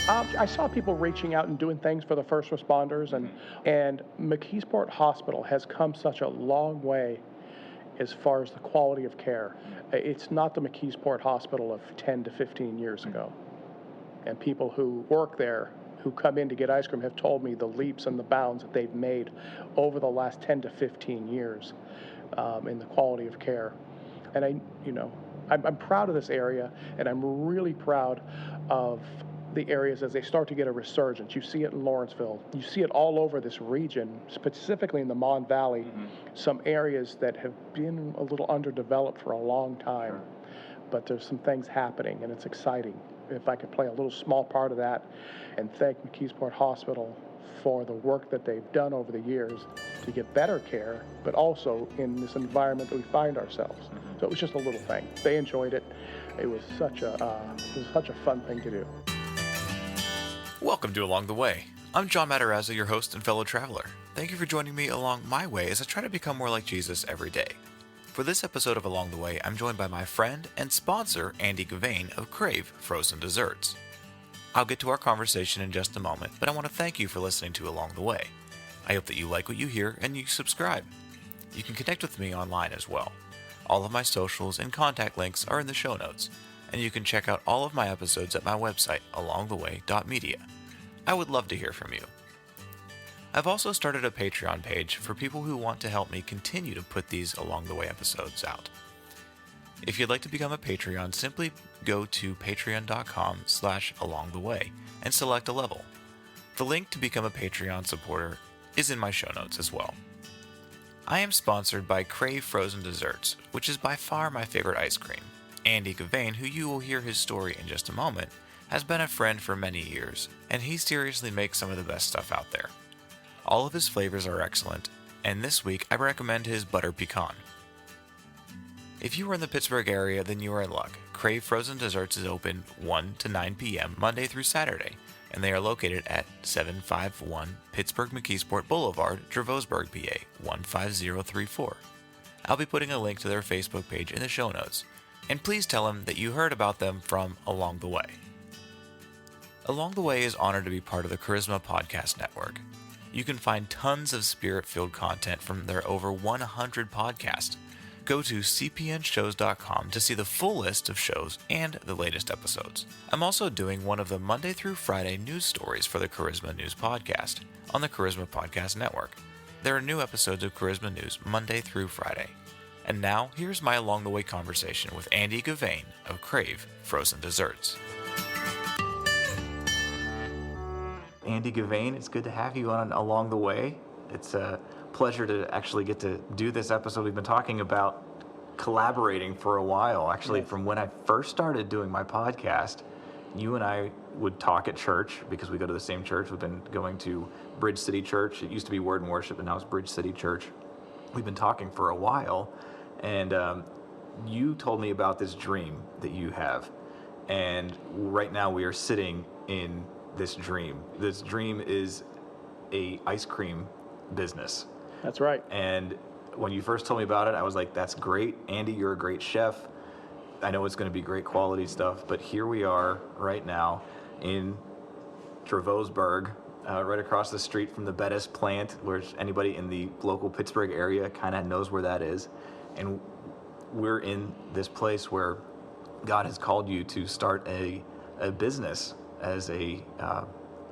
I saw people reaching out and doing things for the first responders, and McKeesport Hospital has come such a long way as far as the quality of care. It's not the McKeesport Hospital of 10 to 15 years ago. And people who work there, who come in to get ice cream, have told me the leaps and the bounds that they've made over the last 10 to 15 years in the quality of care. And I'm proud of this area, and I'm really proud of the areas as they start to get a resurgence. You see it in Lawrenceville. You see it all over this region, specifically in the Mon Valley, some areas that have been a little underdeveloped for a long time. But there's some things happening, and it's exciting. If I could play a little small part of that, and thank McKeesport Hospital for the work that they've done over the years to get better care, but also in this environment that we find ourselves. So it was just a little thing. They enjoyed it. It was such a fun thing to do. Welcome to Along the Way. I'm John Matarazzo, your host and fellow traveler. Thank you for joining me along my way as I try to become more like Jesus every day. For this episode of Along the Way, I'm joined by my friend and sponsor, Andy Gauvain of Crave Frozen Deserts. I'll get to our conversation in just a moment, but I want to thank you for listening to Along the Way. I hope that you like what you hear and you subscribe. You can connect with me online as well. All of my socials and contact links are in the show notes, and you can check out all of my episodes at my website, alongtheway.media. I would love to hear from you. I've also started a Patreon page for people who want to help me continue to put these Along the Way episodes out. If you'd like to become a Patreon, simply go to patreon.com/alongtheway and select a level. The link to become a Patreon supporter is in my show notes as well. I am sponsored by Crave Frozen Deserts, which is by far my favorite ice cream. Andy Gauvain, who you will hear his story in just a moment, has been a friend for many years, and he seriously makes some of the best stuff out there. All of his flavors are excellent, and this week I recommend his butter pecan. If you are in the Pittsburgh area, then you are in luck. Crave Frozen Deserts is open 1 to 9 p.m. Monday through Saturday, and they are located at 751 Pittsburgh McKeesport Boulevard, Dravosburg, PA 15034. I'll be putting a link to their Facebook page in the show notes, and please tell them that you heard about them from Along the Way. Along the Way is honored to be part of the Charisma Podcast Network. You can find tons of spirit-filled content from their over 100 podcasts. Go to cpnshows.com to see the full list of shows and the latest episodes. I'm also doing one of the Monday through Friday news stories for the Charisma News Podcast on the Charisma Podcast Network. There are new episodes of Charisma News Monday through Friday. And now, here's my Along the Way conversation with Andy Gauvain of Crave Frozen Deserts. Andy Gauvain, it's good to have you on Along the Way. It's a pleasure to actually get to do this episode. We've been talking about collaborating for a while. Actually, yes. From when I first started doing my podcast, you and I would talk at church because we go to the same church. We've been going to Bridge City Church. It used to be Word and Worship, and now it's Bridge City Church. We've been talking for a while, and you told me about this dream that you have. And right now we are sitting in this dream. This dream is a ice cream business. That's right. And when you first told me about it, I was like, that's great. Andy, you're a great chef. I know it's going to be great quality stuff, but here we are right now in Dravosburg, right across the street from the Bettis plant, where anybody in the local Pittsburgh area kind of knows where that is. And we're in this place where God has called you to start a business as a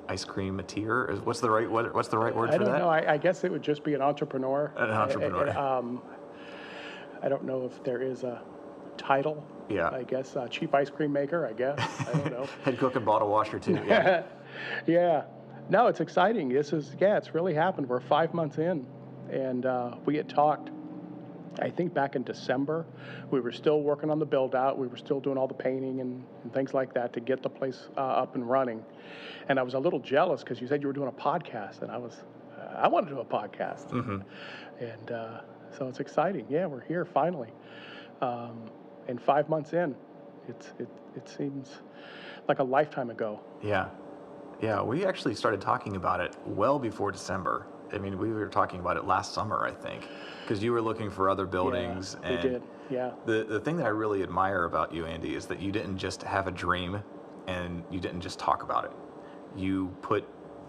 ice creamatier. What's the right word for that? I don't know. I guess it would just be an entrepreneur. An entrepreneur. I don't know if there is a title. Yeah. I guess chief ice cream maker. I guess. I don't know. Head cook and bottle washer too. Yeah. Yeah. No, it's exciting. It's really happened. We're 5 months in, and we had talked. I think back in December, we were still working on the build out. We were still doing all the painting and things like that to get the place up and running. And I was a little jealous because you said you were doing a podcast, and I want to do a podcast. Mm-hmm. And so it's exciting. Yeah, we're here finally. And 5 months in, it seems like a lifetime ago. Yeah. Yeah, we actually started talking about it well before December. I mean, we were talking about it last summer, I think, because you were looking for other buildings. Yeah, we did, yeah. The thing that I really admire about you, Andy, is that you didn't just have a dream and you didn't just talk about it. you put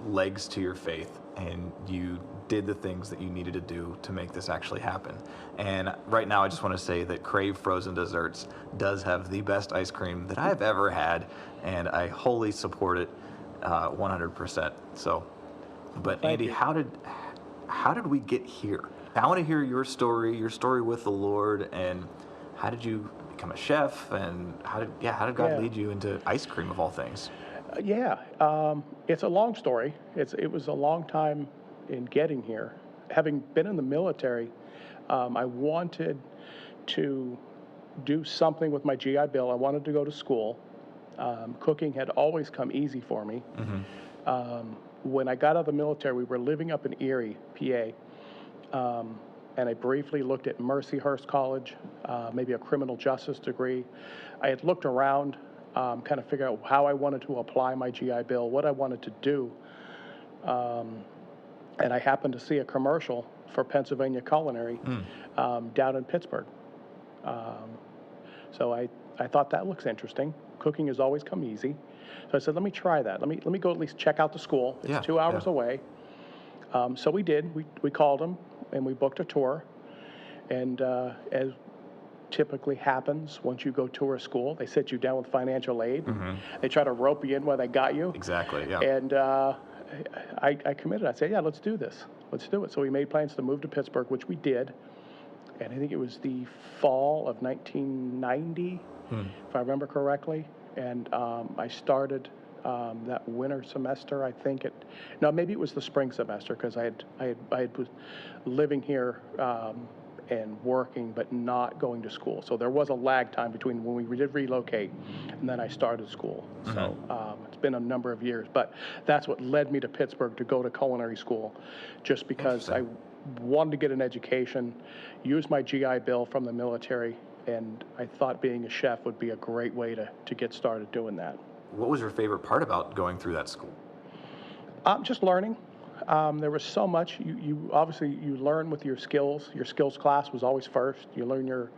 legs to your faith and you did the things that you needed to do to make this actually happen. And right now, I just want to say that Crave Frozen Deserts does have the best ice cream that I've ever had, and I wholly support it 100%. So, but Thank Andy, you. how did we get here? I want to hear your story with the Lord, and how did you become a chef, and how did God Yeah. lead you into ice cream of all things? It's a long story. It was a long time in getting here. Having been in the military, I wanted to do something with my GI Bill. I wanted to go to school. Cooking had always come easy for me. When I got out of the military, we were living up in Erie, PA, and I briefly looked at Mercyhurst College, maybe a criminal justice degree. I had looked around, kind of figure out how I wanted to apply my GI Bill, what I wanted to do. And I happened to see a commercial for Pennsylvania Culinary down in Pittsburgh. So I thought that looks interesting. Cooking has always come easy. So I said, let me try that. Let me go at least check out the school. It's 2 hours away. So we did. We called them and we booked a tour. And as typically happens, once you go tour a school, they sit you down with financial aid. They try to rope you in while they got you. Exactly, yeah. And I committed. I said, yeah, let's do this. Let's do it. So we made plans to move to Pittsburgh, which we did. And I think it was the fall of 1990, if I remember correctly. And I started that winter semester, I think. Maybe it was the spring semester, because I was living here and working, but not going to school. So there was a lag time between when we did relocate and then I started school. So it's been a number of years, but that's what led me to Pittsburgh to go to culinary school, just because I wanted to get an education, use my GI Bill from the military, and I thought being a chef would be a great way to get started doing that. What was your favorite part about going through that school? Just learning. There was so much. You obviously you learn with your skills. Your skills class was always first. You learn your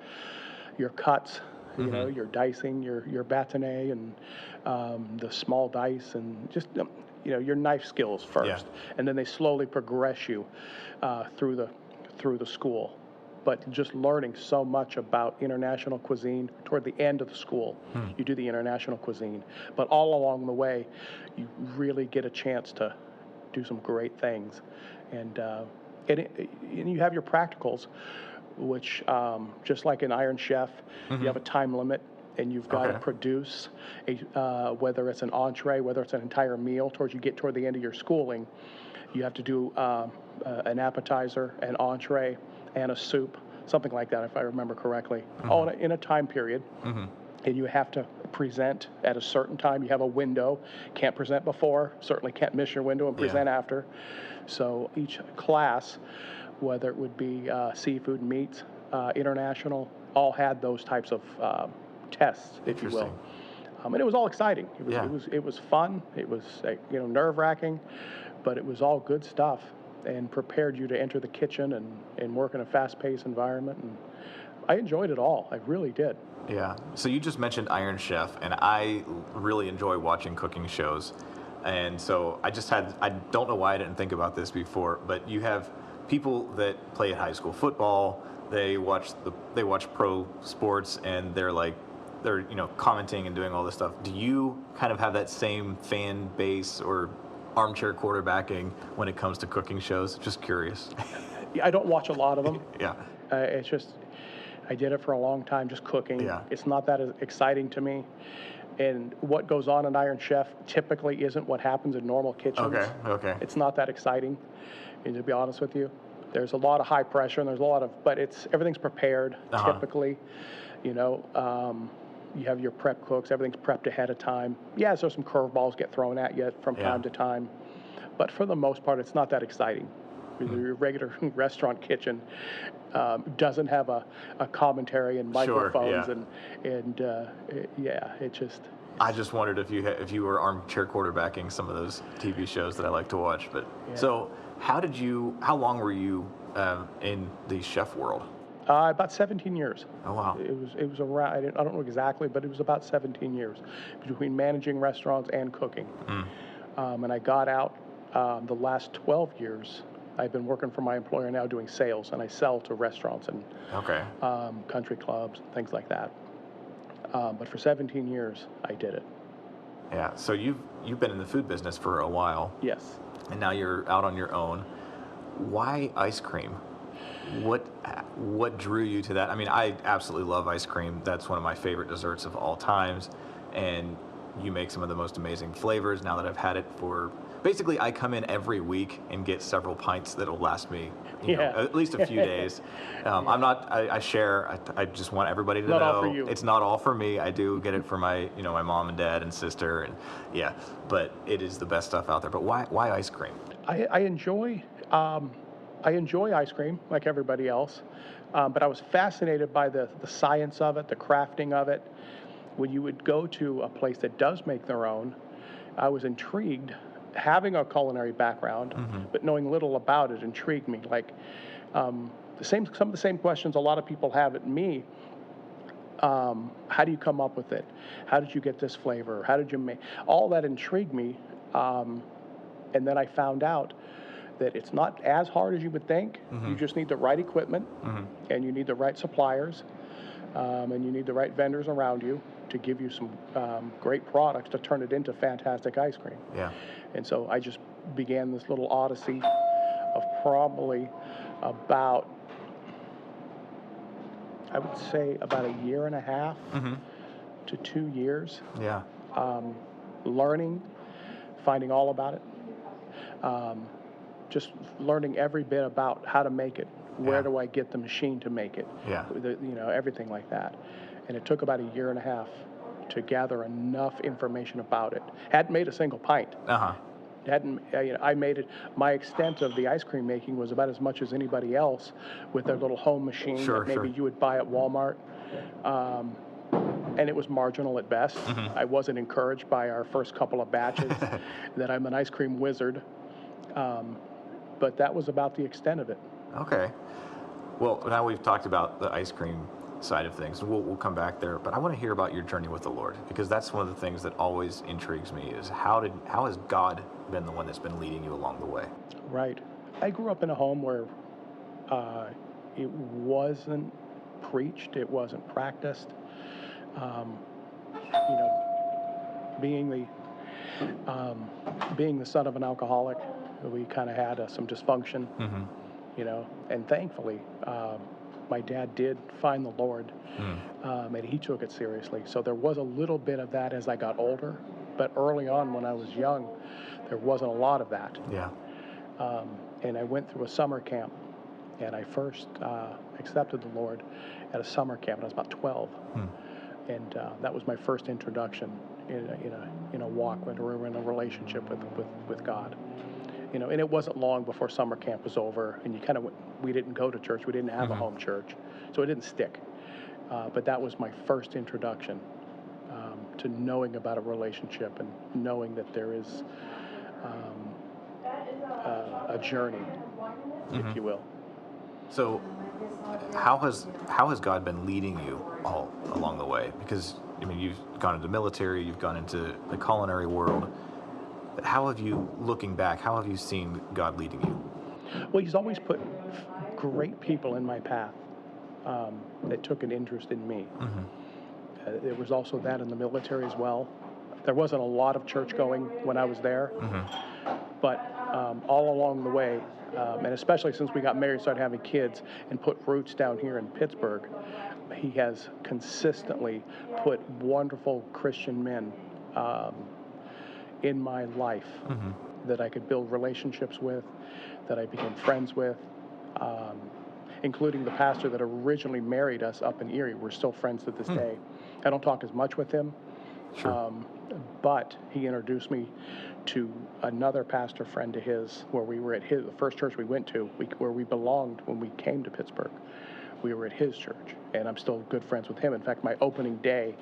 cuts, your dicing, your bâtonnet, and the small dice, and just your knife skills first, and then they slowly progress you through the school. But just learning so much about international cuisine toward the end of the school, you do the international cuisine. But all along the way, you really get a chance to do some great things, and you have your practicals, which just like an Iron Chef, you have a time limit, and you've got to produce whether it's an entree, whether it's an entire meal. Towards the end of your schooling, you have to do an appetizer, an entree, and a soup, something like that, if I remember correctly, all in a time period. And you have to present at a certain time. You have a window. Can't present before, certainly can't miss your window and present after. So each class, whether it would be seafood, meats, international, all had those types of tests, if you will. And it was all exciting. It was fun. It was nerve-wracking, but it was all good stuff, and prepared you to enter the kitchen and work in a fast-paced environment. And I enjoyed it all. I really did. Yeah. So you just mentioned Iron Chef, and I really enjoy watching cooking shows. And so I don't know why I didn't think about this before, but you have people that play high school football. They watch pro sports, and they're commenting and doing all this stuff. Do you kind of have that same fan base or armchair quarterbacking when it comes to cooking shows? Just curious. I don't watch a lot of them. It's just, I did it for a long time, just cooking. It's not that exciting to me. And what goes on in Iron Chef typically isn't what happens in normal kitchens. It's not that exciting. And to be honest with you, there's a lot of high pressure, and but everything's prepared typically. You have your prep cooks, everything's prepped ahead of time. So some curveballs get thrown at you from time to time. But for the most part, it's not that exciting. Your regular restaurant kitchen doesn't have a commentary and microphones, it just. I just wondered if you were armchair quarterbacking some of those TV shows that I like to watch. But so how long were you in the chef world? About 17 years. Oh, wow. It was around, I don't know exactly, but it was about 17 years between managing restaurants and cooking. And I got out the last 12 years. I've been working for my employer now doing sales, and I sell to restaurants and Okay. country clubs, things like that. But for 17 years, I did it. Yeah. So you've been in the food business for a while, Yes. and now you're out on your own. Why ice cream? What drew you to that? I mean, I absolutely love ice cream. That's one of my favorite desserts of all times, and you make some of the most amazing flavors. Now that I've had it for basically, I come in every week and get several pints that'll last me, at least a few days. I'm not. I share. I just want everybody to Not know all for you. it's not all for me. I do get it for my my mom and dad and sister, and but it is the best stuff out there. But why ice cream? I enjoy ice cream like everybody else, but I was fascinated by the science of it, the crafting of it. When you would go to a place that does make their own, I was intrigued. Having a culinary background, but knowing little about it intrigued me. Like some of the same questions a lot of people have at me. How do you come up with it? How did you get this flavor? How did you make all that? Intrigued me, and then I found out that it's not as hard as you would think. You just need the right equipment, and you need the right suppliers, and you need the right vendors around you to give you some great products to turn it into fantastic ice cream. Yeah. And so I just began this little odyssey of probably about, I would say, about a year and a half to 2 years. Yeah. Learning, finding all about it, just learning every bit about how to make it. Where do I get the machine to make it? Yeah. Everything like that. And it took about a year and a half to gather enough information about it. Hadn't made a single pint. I made it. My extent of the ice cream making was about as much as anybody else with their little home machine that maybe you would buy at Walmart. And it was marginal at best. I wasn't encouraged by our first couple of batches that I'm an ice cream wizard. But that was about the extent of it. Okay. Well, now we've talked about the ice cream side of things. We'll come back there, but I want to hear about your journey with the Lord, because that's one of the things that always intrigues me is how has God been the one that's been leading you along the way? Right. I grew up in a home where it wasn't preached, it wasn't practiced. Being the son of an alcoholic, we kind of had some dysfunction, and thankfully, my dad did find the Lord, and he took it seriously. So there was a little bit of that as I got older, but early on when I was young, there wasn't a lot of that. Yeah. And I went through a summer camp, and I first accepted the Lord at a summer camp when I was about 12. And that was my first introduction in a walk or in a relationship with God. And it wasn't long before summer camp was over, and we didn't go to church. We didn't have a home church, so it didn't stick. But that was my first introduction to knowing about a relationship and knowing that there is a journey, if you will. So, how has God been leading you all along the way? Because you've gone into the military, you've gone into the culinary world. How have you, looking back, how have you seen God leading you? Well, He's always put great people in my path that took an interest in me. There was also that in the military as well. There wasn't a lot of church going when I was there, but all along the way, and especially since we got married, started having kids, and put roots down here in Pittsburgh, He has consistently put wonderful Christian men in my life that I could build relationships with, that I became friends with, including the pastor that originally married us up in Erie. We're still friends to this day. I don't talk as much with him, but he introduced me to another pastor friend of his, where we were at the first church we went to, where we belonged when we came to Pittsburgh. We were at his church, and I'm still good friends with him. In fact, my opening day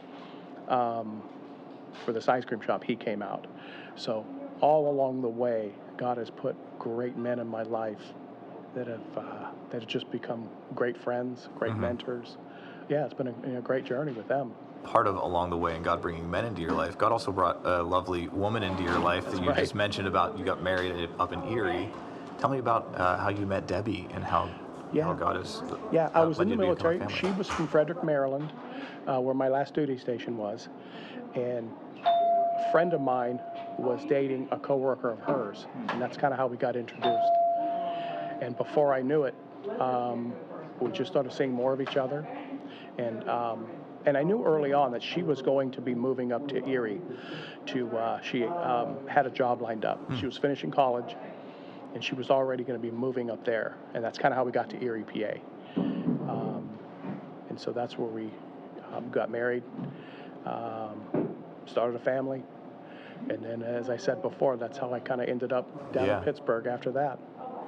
for this ice cream shop, he came out. So all along the way, God has put great men in my life that have just become great friends, great mentors. Yeah, it's been a great journey with them. part of Along the Way and God bringing men into your life, God also brought a lovely woman into your life that you right. just mentioned about. You got married up in Erie. Tell me about how you met Debbie and how God has I was in led the you to become a military. family. She was from Frederick, Maryland, where my last duty station was. And a friend of mine was dating a coworker of hers, and that's kind of how we got introduced. And before I knew it, we just started seeing more of each other. And I knew early on that she was going to be moving up to Erie she had a job lined up. She was finishing college, and she was already going to be moving up there. And that's kind of how we got to Erie, PA. And so that's where we got married, started a family. And then, as I said before, that's how I kind of ended up down in Pittsburgh after that.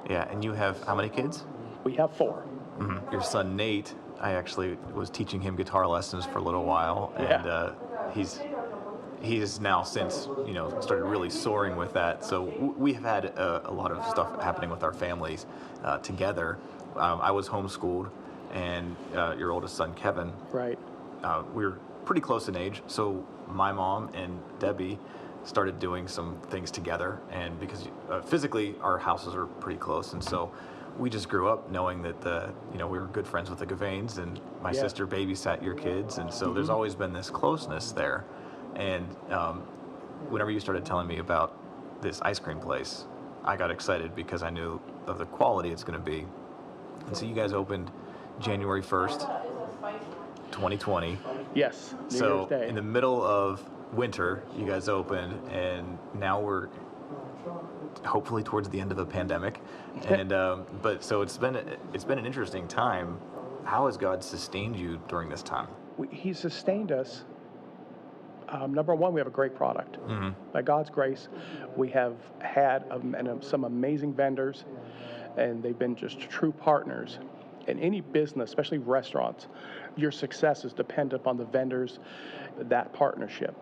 Yeah, and you have how many kids? We have 4. Mm-hmm. Your son Nate, I actually was teaching him guitar lessons for a little while, and he's now since started really soaring with that. So we have had a lot of stuff happening with our families together. I was homeschooled, and your oldest son Kevin. Right. We were pretty close in age, so my mom and Debbie started doing some things together, and because physically our houses are pretty close, and so we just grew up knowing that we were good friends with the Gauvains, and my sister babysat your kids, and so there's always been this closeness there. And whenever you started telling me about this ice cream place, I got excited because I knew of the quality it's going to be. And so you guys opened January 1st, 2020. Yes, New So Year's Day. in the middle of winter, you guys opened, and now we're hopefully towards the end of a pandemic. And but so it's been an interesting time. How has God sustained you during this time? He sustained us. Number one, we have a great product. Mm-hmm. By God's grace, we have had some amazing vendors, and they've been just true partners. In any business, especially restaurants, your success is dependent upon the vendors, that partnership.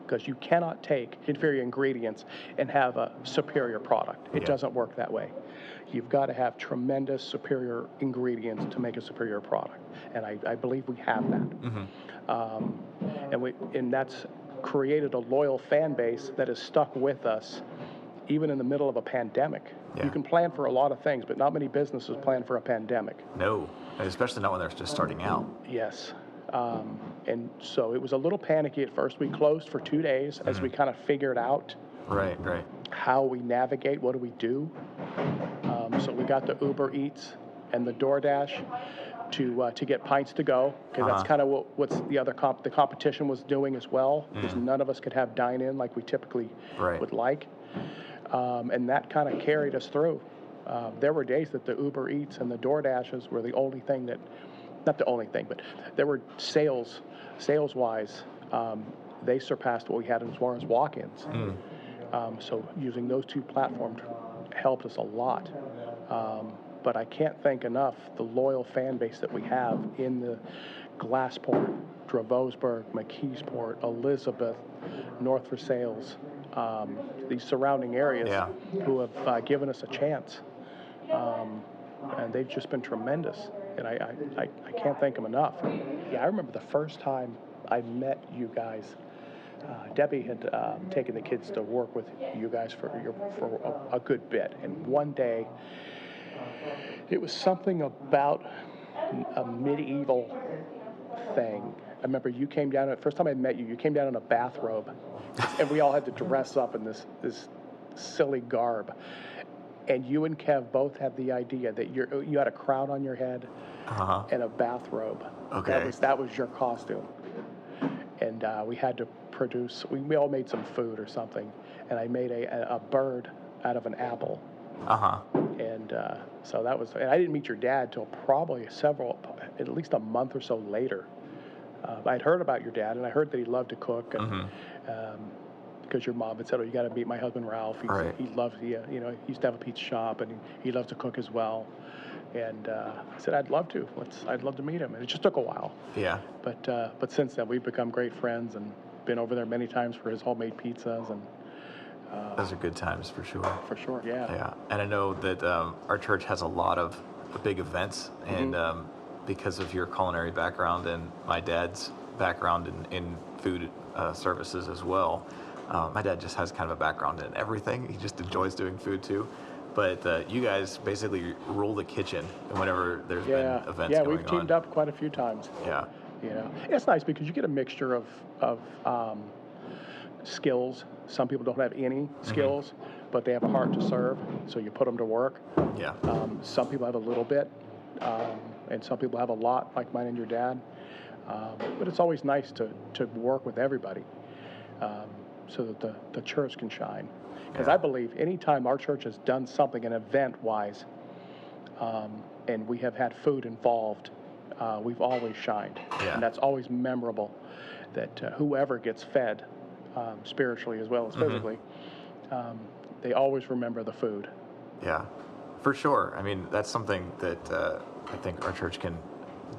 Because you cannot take inferior ingredients and have a superior product. It doesn't work that way. You've got to have tremendous superior ingredients to make a superior product, and I believe we have that. Mm-hmm. And that's created a loyal fan base that has stuck with us, even in the middle of a pandemic. Yeah. You can plan for a lot of things, but not many businesses plan for a pandemic. No, especially not when they're just starting out. Yes. And so it was a little panicky at first. We closed for 2 days as we kind of figured out Right. how we navigate, what do we do. So we got the Uber Eats and the DoorDash to get pints to go, because that's kind of what's the competition was doing as well, because none of us could have dine-in like we typically would like. And that kind of carried us through. There were days that the Uber Eats and the DoorDashes were the only thing that, not the only thing, but there were sales-wise, they surpassed what we had as far as walk-ins. So using those two platforms helped us a lot. But I can't thank enough the loyal fan base that we have in the Glassport, Dravosburg, McKeesport, Elizabeth, North Versailles, these surrounding areas who have given us a chance. And they've just been tremendous. And I can't thank them enough. Yeah, I remember the first time I met you guys. Debbie had taken the kids to work with you guys for a good bit. And one day, it was something about a medieval thing. I remember you came down, the first time I met you, you came down in a bathrobe. And we all had to dress up in this silly garb. And you and Kev both had the idea that you had a crown on your head and a bathrobe. Okay. That was your costume. And we had to produce, we all made some food or something. And I made a bird out of an apple. And so that was, and I didn't meet your dad till probably at least a month or so later. I'd heard about your dad, and I heard that he loved to cook. And, because your mom had said, "Oh, you got to meet my husband Ralph. He loves he used to have a pizza shop, and he loves to cook as well." And I said, "I'd love to. I'd love to meet him." And it just took a while. Yeah. But since then, we've become great friends, and been over there many times for his homemade pizzas. And those are good times for sure. For sure, yeah. Yeah, and I know that our church has a lot of big events, and because of your culinary background and my dad's background in food services as well. My dad just has kind of a background in everything. He just enjoys doing food too. But you guys basically rule the kitchen whenever there's been events going on. Yeah, we've teamed up quite a few times. Yeah. It's nice because you get a mixture of skills. Some people don't have any skills, but they have a heart to serve, so you put them to work. Yeah. Some people have a little bit, and some people have a lot, like mine and your dad. But it's always nice to work with everybody, so that the church can shine. Because I believe anytime our church has done something, an event-wise, and we have had food involved, we've always shined. Yeah. And that's always memorable, that whoever gets fed, spiritually as well as physically, they always remember the food. Yeah, for sure. I mean, that's something that I think our church can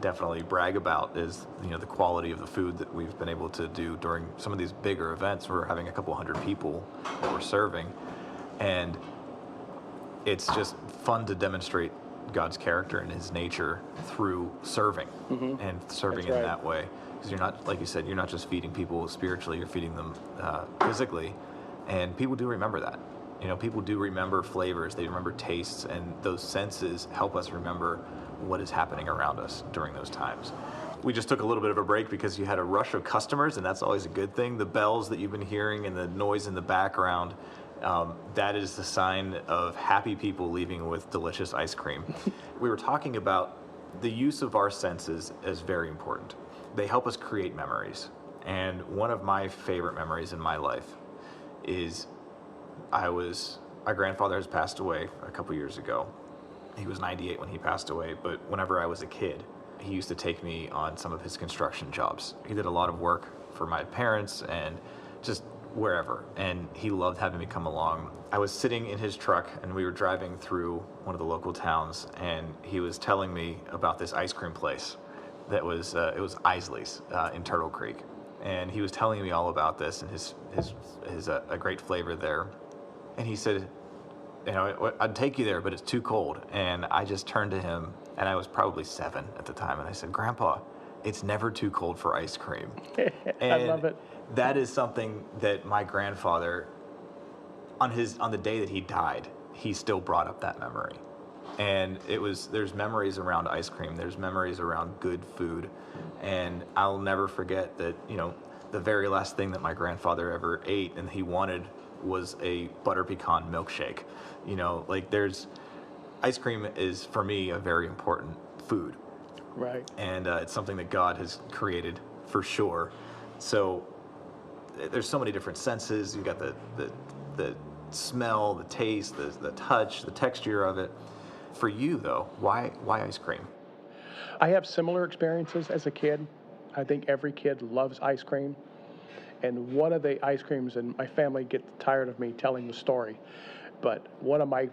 definitely brag about, is the quality of the food that we've been able to do during some of these bigger events. We're having a couple hundred people that we're serving, and it's just fun to demonstrate God's character and his nature through serving and serving in that way. Because you're not, like you said, you're not just feeding people spiritually, you're feeding them physically, and people do remember that. People do remember flavors, they remember tastes, and those senses help us remember what is happening around us during those times. We just took a little bit of a break because you had a rush of customers, and that's always a good thing. The bells that you've been hearing and the noise in the background, that is the sign of happy people leaving with delicious ice cream. We were talking about the use of our senses is very important. They help us create memories. And one of my favorite memories in my life is my grandfather has passed away a couple years ago. He was 98 when he passed away, but whenever I was a kid, he used to take me on some of his construction jobs. He did a lot of work for my parents and just wherever, and he loved having me come along. I was sitting in his truck, and we were driving through one of the local towns, and he was telling me about this ice cream place that was, it was Isley's in Turtle Creek. And he was telling me all about this and his a great flavor there. And he said, I'd take you there, but it's too cold. And I just turned to him, and I was probably 7 at the time, and I said, Grandpa, it's never too cold for ice cream. And I love it. That is something that my grandfather, on the day that he died, he still brought up that memory. And there's memories around ice cream, there's memories around good food, and I'll never forget that, the very last thing that my grandfather ever ate and he wanted was a butter pecan milkshake. Ice cream is, for me, a very important food. Right. And it's something that God has created for sure. So there's so many different senses. You've got the smell, the taste, the touch, the texture of it. For you, though, why ice cream? I have similar experiences as a kid. I think every kid loves ice cream. And one of the ice creams, and my family gets tired of me telling the story, but one of my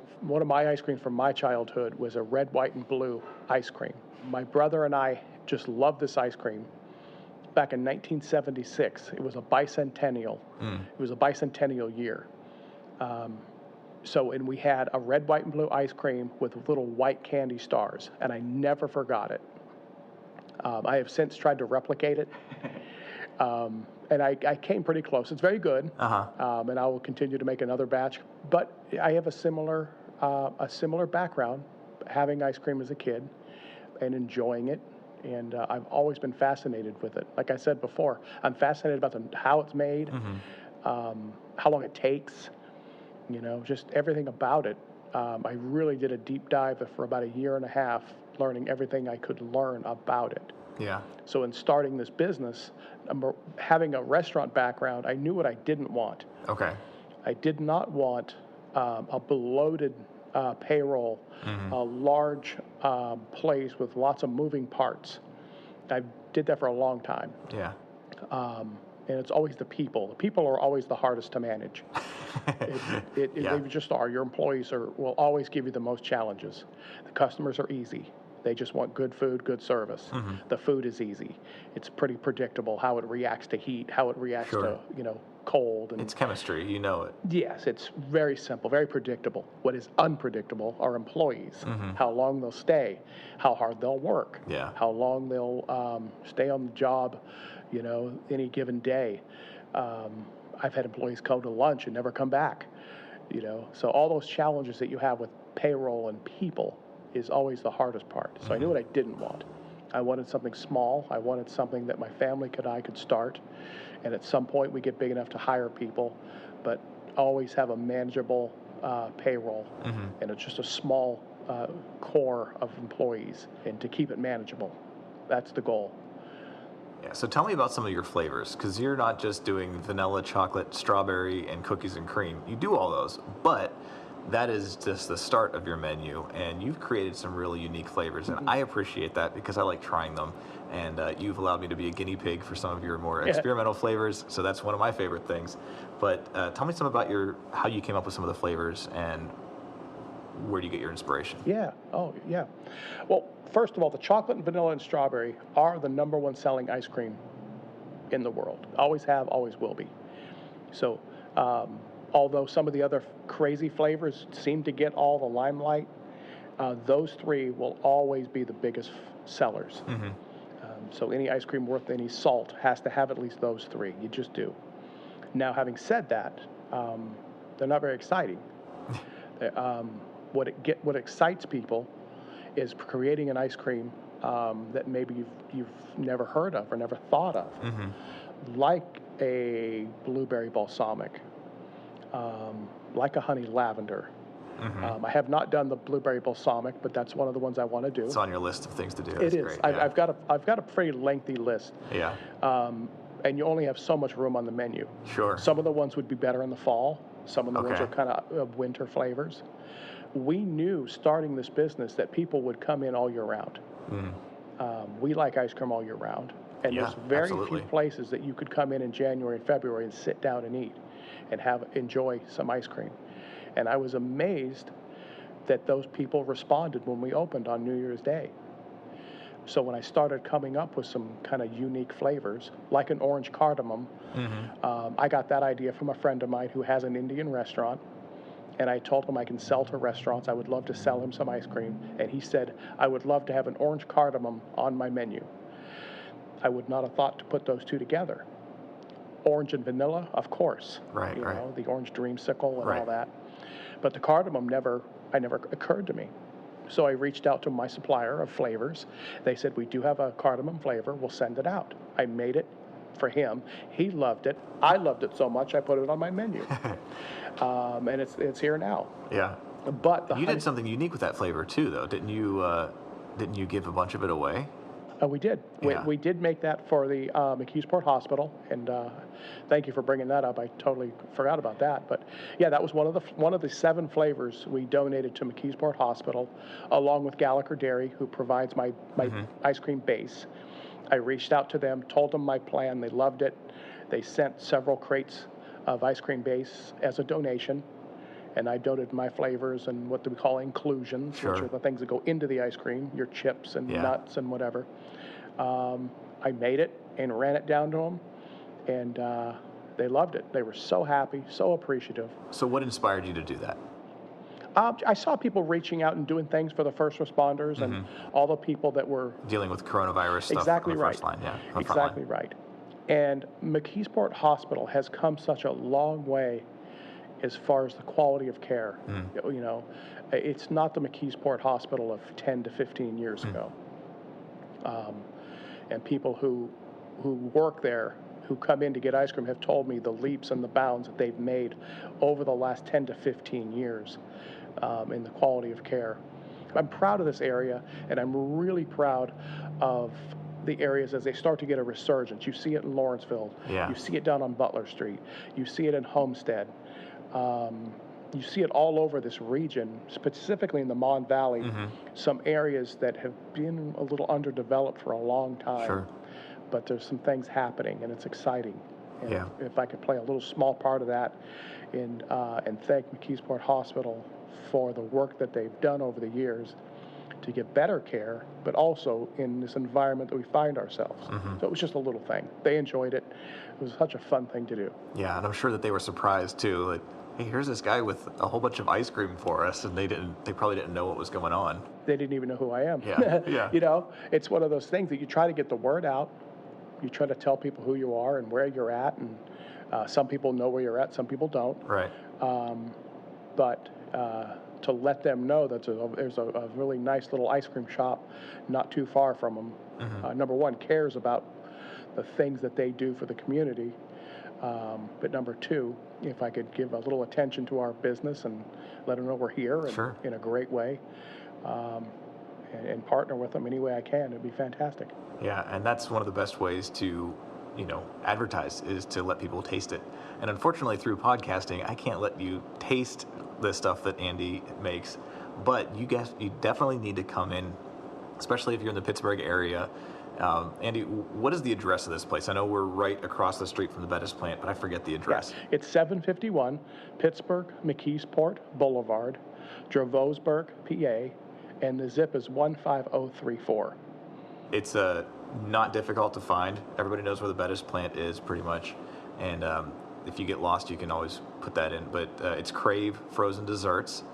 ice creams from my childhood was a red, white, and blue ice cream. My brother and I just loved this ice cream. Back in 1976, it was a bicentennial. It was a bicentennial year. And we had a red, white, and blue ice cream with little white candy stars, and I never forgot it. I have since tried to replicate it, and I came pretty close. It's very good, and I will continue to make another batch. But I have a similar background, having ice cream as a kid and enjoying it, and I've always been fascinated with it. Like I said before, I'm fascinated about how it's made, how long it takes. Just everything about it. I really did a deep dive for about a year and a half, learning everything I could learn about it. Yeah. So in starting this business, having a restaurant background, I knew what I didn't want. Okay. I did not want a bloated payroll, a large place with lots of moving parts. I did that for a long time. Yeah. And it's always the people. The people are always the hardest to manage. They just are. Your employees will always give you the most challenges. The customers are easy. They just want good food, good service. The food is easy. It's pretty predictable how it reacts to heat, how it reacts to cold. And it's chemistry, it. Yes, it's very simple, very predictable. What is unpredictable are employees. How long they'll stay, how hard they'll work, how long they'll stay on the job, any given day. I've had employees go to lunch and never come back, So all those challenges that you have with payroll and people is always the hardest part. So I knew what I didn't want. I wanted something small. I wanted something that my family I could start. And at some point we get big enough to hire people, but always have a manageable payroll. And it's just a small core of employees, and to keep it manageable. That's the goal. Yeah, so tell me about some of your flavors, because you're not just doing vanilla, chocolate, strawberry, and cookies and cream. You do all those, but that is just the start of your menu, and you've created some really unique flavors, and I appreciate that because I like trying them, and you've allowed me to be a guinea pig for some of your more experimental flavors, so that's one of my favorite things. But tell me some about how you came up with some of the flavors, and where do you get your inspiration? Yeah. Oh, yeah. Well, first of all, the chocolate and vanilla and strawberry are the #1 selling ice cream in the world. Always have, always will be. So, although some of the other crazy flavors seem to get all the limelight, those three will always be the biggest sellers. So any ice cream worth any salt has to have at least those three. You just do. Now, having said that, they're not very exciting. What excites people is creating an ice cream that maybe you've never heard of or never thought of, like a blueberry balsamic, like a honey lavender. I have not done the blueberry balsamic, but that's one of the ones I want to do. It's on your list of things to do. It That's is. great. I've got a pretty lengthy list. Yeah. And you only have so much room on the menu. Sure. Some of the ones would be better in the fall. Some of the ones Okay. are kind of winter flavors. We knew starting this business that people would come in all year round. We like ice cream all year round. And there's very absolutely. few places that you could come in January and February and sit down and eat and enjoy some ice cream. And I was amazed that those people responded when we opened on New Year's Day. So when I started coming up with some kind of unique flavors, like an orange cardamom, I got that idea from a friend of mine who has an Indian restaurant. And I told him I can sell to restaurants. I would love to sell him some ice cream. And he said, I would love to have an orange cardamom on my menu. I would not have thought to put those two together. Orange and vanilla, of course. Right, you right. know, the orange dreamsicle and Right. all that. But the cardamom never occurred to me. So I reached out to my supplier of flavors. They said, we do have a cardamom flavor. We'll send it out. I made it for him. He loved it. I loved it so much I put it on my menu. And it's here now. Yeah. But You did something unique with that flavor too, though, didn't you? Didn't you give a bunch of it away? We did. Yeah. We did make that for the McKeesport Hospital, and thank you for bringing that up. I totally forgot about that. But yeah, that was one of the 7 flavors we donated to McKeesport Hospital, along with Gallagher Dairy, who provides my ice cream base. I reached out to them, told them my plan. They loved it. They sent several crates of ice cream base as a donation. And I donated my flavors and what we call inclusions, Sure. which are the things that go into the ice cream, your chips and nuts and whatever. I made it and ran it down to them, and they loved it. They were so happy, so appreciative. So what inspired you to do that? I saw people reaching out and doing things for the first responders and all the people that were Dealing with coronavirus stuff exactly on the right. first line, yeah. on the front Exactly line. right. And McKeesport Hospital has come such a long way as far as the quality of care. You know, it's not the McKeesport Hospital of 10 to 15 years ago. And people who work there, who come in to get ice cream, have told me the leaps and the bounds that they've made over the last 10 to 15 years in the quality of care. I'm proud of this area, and I'm really proud of the areas as they start to get a resurgence. You see it in Lawrenceville. Yeah. You see it down on Butler Street. You see it in Homestead. You see it all over this region, specifically in the Mon Valley, some areas that have been a little underdeveloped for a long time. Sure. But there's some things happening, and it's exciting. And Yeah. if I could play a little small part of that and thank McKeesport Hospital for the work that they've done over the years to get better care, but also in this environment that we find ourselves. So it was just a little thing. They enjoyed it. It was such a fun thing to do. Yeah, and I'm sure that they were surprised too. Like, hey, here's this guy with a whole bunch of ice cream for us, and they probably didn't know what was going on. They didn't even know who I am. Yeah, yeah. You know, it's one of those things that you try to get the word out. You try to tell people who you are and where you're at, and some people know where you're at, some people don't. Right. But to let them know that there's a really nice little ice cream shop not too far from them. Number one, cares about the things that they do for the community. But number two, if I could give a little attention to our business and let them know we're here and Sure. in a great way, and partner with them any way I can, it'd be fantastic. Yeah, and that's one of the best ways to, advertise, is to let people taste it. And unfortunately, through podcasting, I can't let you taste the stuff that Andy makes. But you definitely need to come in, especially if you're in the Pittsburgh area. Andy, what is the address of this place? I know we're right across the street from the Bettis plant, but I forget the address. Yes, it's 751 Pittsburgh McKeesport Boulevard, Dravosburg, PA, and the zip is 15034. It's not difficult to find. Everybody knows where the Bettis plant is, pretty much. And if you get lost, you can always put that in. But it's Crave Frozen Deserts,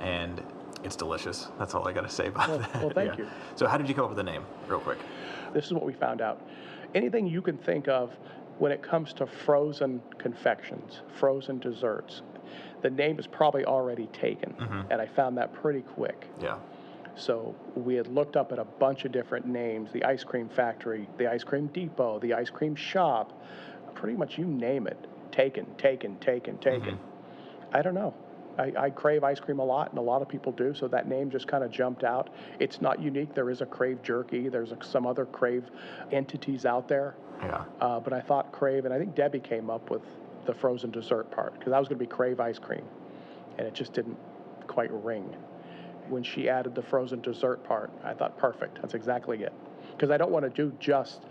and it's delicious. That's all I got to say about that. Well, thank you. So how did you come up with the name, real quick? This is what we found out. Anything you can think of when it comes to frozen confections, frozen desserts, the name is probably already taken. And I found that pretty quick. Yeah. So we had looked up at a bunch of different names: the ice cream factory, the ice cream depot, the ice cream shop, pretty much you name it. Taken. I don't know. I crave ice cream a lot, and a lot of people do, so that name just kind of jumped out. It's not unique. There is a Crave jerky. There's some other Crave entities out there. Yeah. But I thought Crave, and I think Debbie came up with the frozen dessert part, because that was going to be Crave ice cream, and it just didn't quite ring. When she added the frozen dessert part, I thought, perfect. That's exactly it. Because I don't want to do just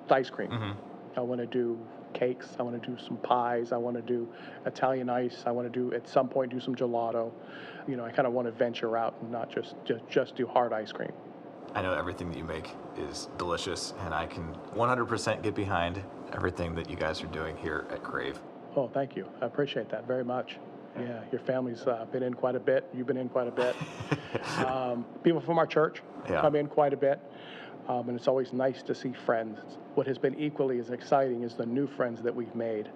ice cream. I want to do cakes. I want to do some pies. I want to do Italian ice. I want to do, at some point, do some gelato. I kind of want to venture out and not just do hard ice cream. I know everything that you make is delicious, and I can 100% get behind everything that you guys are doing here at Crave. Oh, thank you. I appreciate that very much. Yeah, your family's been in quite a bit. You've been in quite a bit. People from our church come in quite a bit. And it's always nice to see friends. What has been equally as exciting is the new friends that we've made,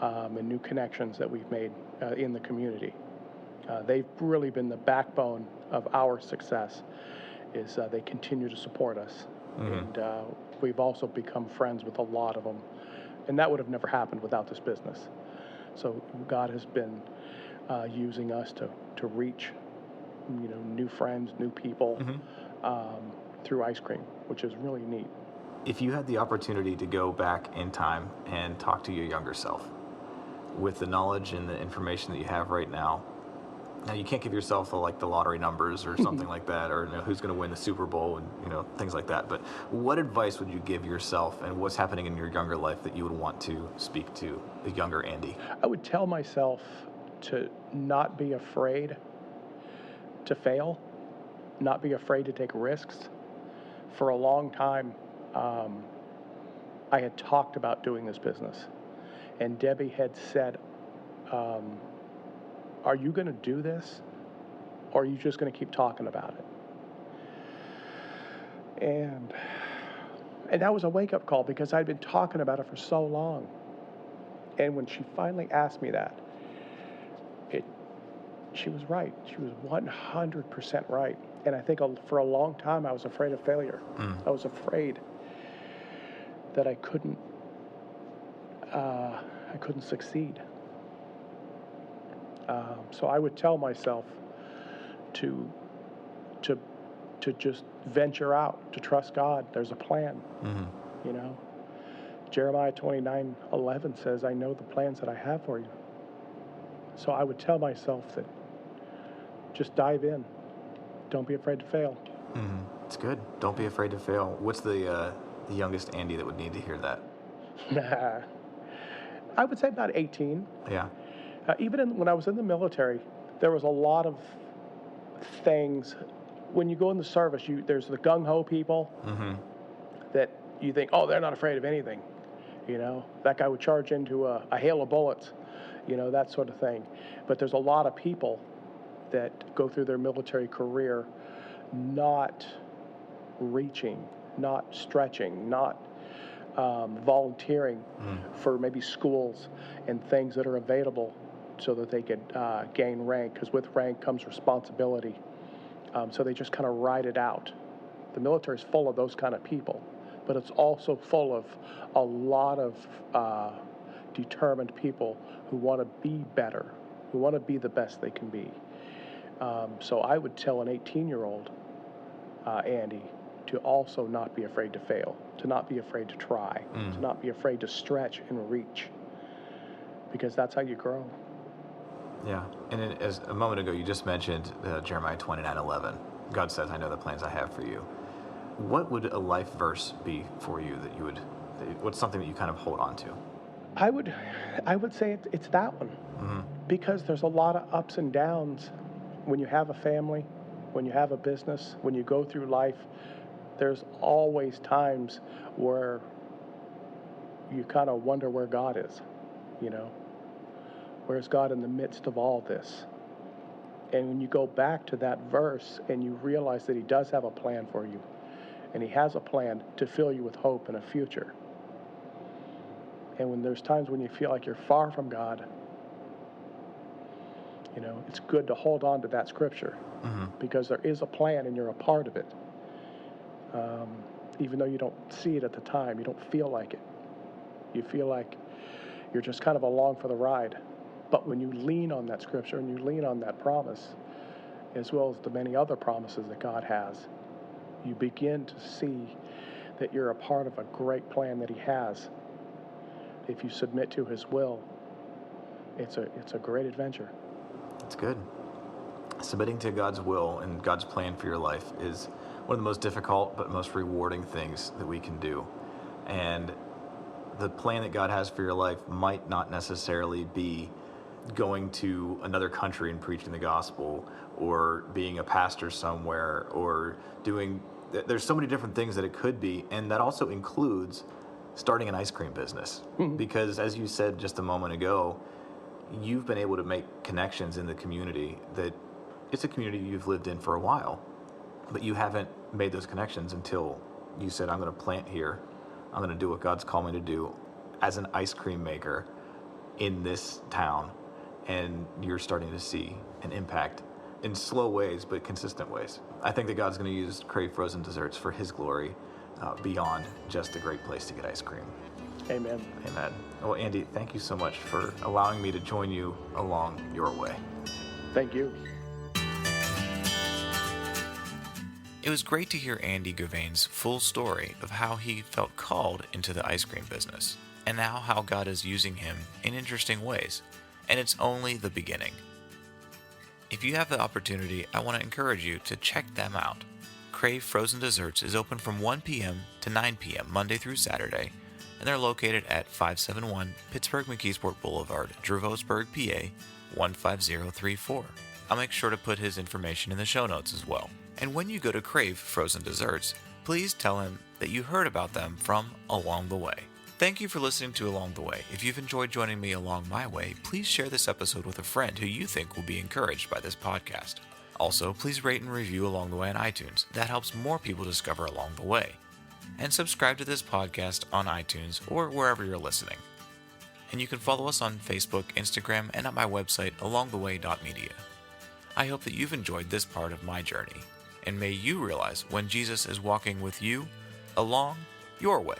and new connections that we've made in the community. They've really been the backbone of our success, is they continue to support us. And we've also become friends with a lot of them. And that would have never happened without this business. So God has been using us to reach, new friends, new people, through ice cream, which is really neat. If you had the opportunity to go back in time and talk to your younger self, with the knowledge and the information that you have right now you can't give yourself the lottery numbers or something like that, or who's going to win the Super Bowl and things like that. But what advice would you give yourself, and what's happening in your younger life that you would want to speak to the younger Andy? I would tell myself to not be afraid to fail, not be afraid to take risks. For a long time, I had talked about doing this business, and Debbie had said, are you going to do this, or are you just going to keep talking about it? And that was a wake-up call, because I'd been talking about it for so long. And when she finally asked me that, she was right. She was 100% right. And I think for a long time I was afraid of failure. I was afraid that I couldn't succeed. So I would tell myself to just venture out, to trust God. There's a plan. Jeremiah 29:11 says, I know the plans that I have for you. So I would tell myself that just dive in. Don't be afraid to fail. It's good. Don't be afraid to fail. What's the youngest Andy that would need to hear that? I would say about 18. Yeah. Even when I was in the military, there was a lot of things. When you go in the service, there's the gung-ho people that you think, oh, they're not afraid of anything. That guy would charge into a hail of bullets, that sort of thing. But there's a lot of people that go through their military career not reaching, not stretching, not volunteering for maybe schools and things that are available so that they could gain rank, because with rank comes responsibility. So they just kind of ride it out. The military is full of those kind of people, but it's also full of a lot of determined people who want to be better, who want to be the best they can be. So I would tell an 18-year-old, Andy, to also not be afraid to fail, to not be afraid to try, to not be afraid to stretch and reach, because that's how you grow. Yeah, and as a moment ago, you just mentioned Jeremiah 29:11. God says, "I know the plans I have for you." What would a life verse be for you that you would? What's something that you kind of hold on to? I would say it's that one, because there's a lot of ups and downs when you have a family, when you have a business, when you go through life. There's always times where you kind of wonder where God is, Where's God in the midst of all this? And when you go back to that verse and you realize that he does have a plan for you, and he has a plan to fill you with hope and a future. And when there's times when you feel like you're far from God, it's good to hold on to that scripture, because there is a plan and you're a part of it. Even though you don't see it at the time, you don't feel like it. You feel like you're just kind of along for the ride. But when you lean on that scripture and you lean on that promise, as well as the many other promises that God has, you begin to see that you're a part of a great plan that he has. If you submit to his will, it's a great adventure. That's good. Submitting to God's will and God's plan for your life is one of the most difficult but most rewarding things that we can do. And the plan that God has for your life might not necessarily be going to another country and preaching the gospel, or being a pastor somewhere, or there's so many different things that it could be. And that also includes starting an ice cream business. Because as you said just a moment ago, you've been able to make connections in the community that it's a community you've lived in for a while, but you haven't made those connections until you said, I'm going to plant here. I'm going to do what God's called me to do as an ice cream maker in this town. And you're starting to see an impact in slow ways, but consistent ways. I think that God's going to use Crave Frozen Desserts for his glory, beyond just a great place to get ice cream. Amen. Amen. Well, Andy, thank you so much for allowing me to join you along your way. Thank you. It was great to hear Andy Gauvain's full story of how he felt called into the ice cream business, and now how God is using him in interesting ways. And it's only the beginning. If you have the opportunity, I want to encourage you to check them out. Crave Frozen Desserts is open from 1 p.m. to 9 p.m. Monday through Saturday, and they're located at 571 Pittsburgh McKeesport Boulevard, Dravosburg, PA 15034. I'll make sure to put his information in the show notes as well. And when you go to Crave Frozen Desserts, please tell him that you heard about them from Along the Way. Thank you for listening to Along the Way. If you've enjoyed joining me along my way, please share this episode with a friend who you think will be encouraged by this podcast. Also, please rate and review Along the Way on iTunes. That helps more people discover Along the Way. And subscribe to this podcast on iTunes or wherever you're listening. And you can follow us on Facebook, Instagram, and at my website, alongtheway.media. I hope that you've enjoyed this part of my journey, and may you realize when Jesus is walking with you along your way.